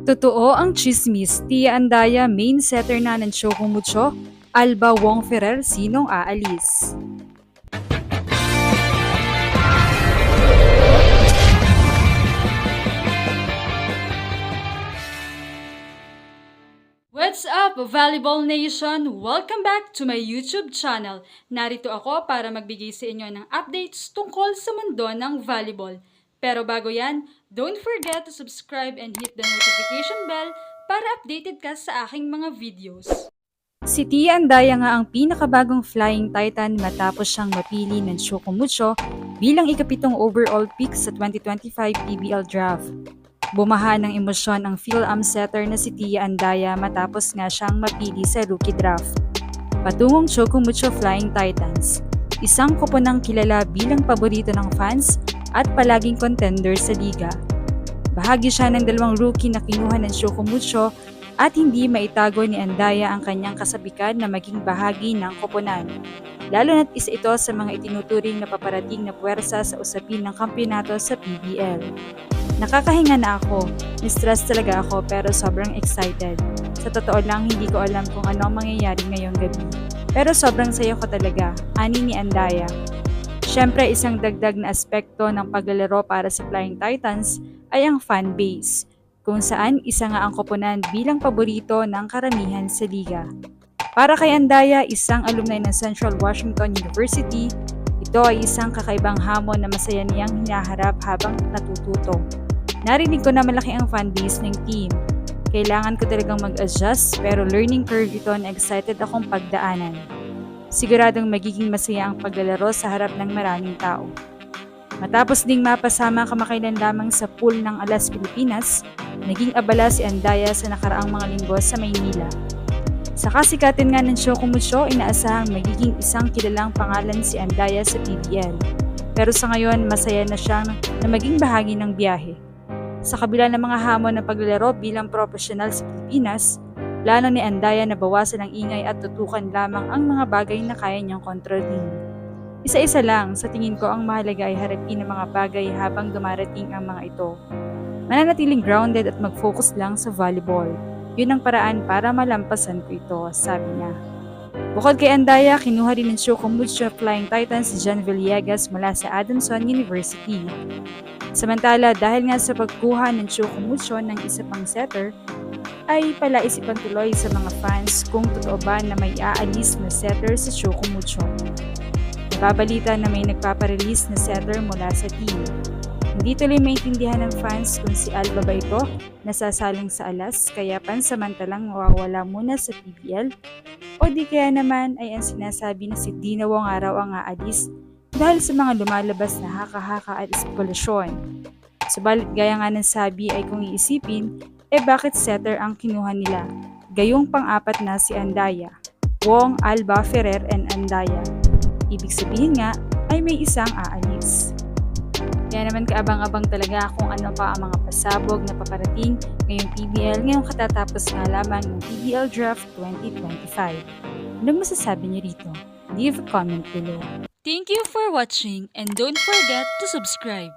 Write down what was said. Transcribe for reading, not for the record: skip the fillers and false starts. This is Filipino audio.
Totoo ang chismis, Tia Andaya main setter na ng Choco Mucho, Alba Wong Ferrer sinong aalis. What's up, Volleyball Nation? Welcome back to my YouTube channel. Narito ako para magbigay sa inyo ng updates tungkol sa mundo ng volleyball. Pero bago yan, don't forget to subscribe and hit the notification bell para updated ka sa aking mga videos. Si Tia Andaya nga ang pinakabagong flying titan matapos siyang mapili ng Choco Mucho bilang ikapitong overall pick sa 2025 PBL Draft. Bumaha ng emosyon ang Phil-Am setter na si Tia Andaya matapos nga siyang mapili sa rookie draft. Patungong Choco Mucho Flying Titans, isang koponang kilala bilang paborito ng fans at palaging contender sa liga. Bahagi siya ng dalawang rookie na kinuha ng Choco Mucho at hindi maitago ni Andaya ang kanyang kasabikan na maging bahagi ng koponan. Lalo na't isa ito sa mga itinuturing na paparating na puwersa sa usapin ng kampeonato sa PBL. Nakakahinga na ako, ni-stress talaga ako pero sobrang excited. Sa totoo lang, hindi ko alam kung ano ang mangyayari ngayong gabi. Pero sobrang saya ko talaga, ani ni Andaya. Siyempre, isang dagdag na aspekto ng paglalaro para sa Flying Titans ay ang fan base, kung saan isa nga ang koponan bilang paborito ng karamihan sa liga. Para kay Andaya, isang alumni ng Central Washington University, ito ay isang kakaibang hamon na masaya niyang hinaharap habang natututo. Narinig ko na malaki ang fanbase ng team. Kailangan ko talagang mag-adjust pero learning curve ito na excited akong pagdaanan. Siguradong magiging masaya ang paglalaro sa harap ng maraming tao. Matapos ding mapasama kamakailan lamang sa pool ng Alas Pilipinas, naging abala si Andaya sa nakaraang mga linggo sa Maynila. Sa kasikatin nga ng Choco Mucho, inaasahang magiging isang kilalang pangalan si Andaya sa PBL. Pero sa ngayon, masaya na siyang na maging bahagi ng biyahe. Sa kabila ng mga hamon ng paglalaro bilang profesional sa Pilipinas, plano ni Andaya na bawasan ang ingay at tutukan lamang ang mga bagay na kaya niyang kontrolin. Isa-isa lang, sa tingin ko ang mahalaga ay harapin ang mga bagay habang dumarating ang mga ito. Mananatiling grounded at mag-focus lang sa volleyball. Yun ang paraan para malampasan ko ito, sabi niya. Bukod kay Andaya, kinuha rin ng Choco Mucho Flying Titans si John Villegas mula sa Adamson University. Samantala, dahil nga sa pagkuha ng Choco Mucho ng isa pang setter, ay palaisipan tuloy sa mga fans kung totoo ba na may aalis na setter sa Choco Mucho. Nababalita na may nagpaparelease na setter mula sa team. Hindi tuloy maintindihan ng fans kung si Alba ba ito nasasalang sa Alas kaya pansamantalang mawawala muna sa PBL o di kaya naman ay ang sinasabi na si Dina Wong araw ang aalis dahil sa mga lumalabas na haka-haka at espekulasyon. Subalit gaya nga ng sabi ay kung iisipin, bakit setter ang kinuha nila? Gayong pang-apat na si Andaya, Wong, Alba, Ferrer, and Andaya. Ibig sabihin nga ay may isang aalis. Kaya naman kaabang-abang talaga kung ano pa ang mga pasabog na paparating ngayong PBL ngayong katatapos nga lamang ng PBL Draft 2025. Anong masasabi niyo rito? Leave a comment below. Thank you for watching and don't forget to subscribe.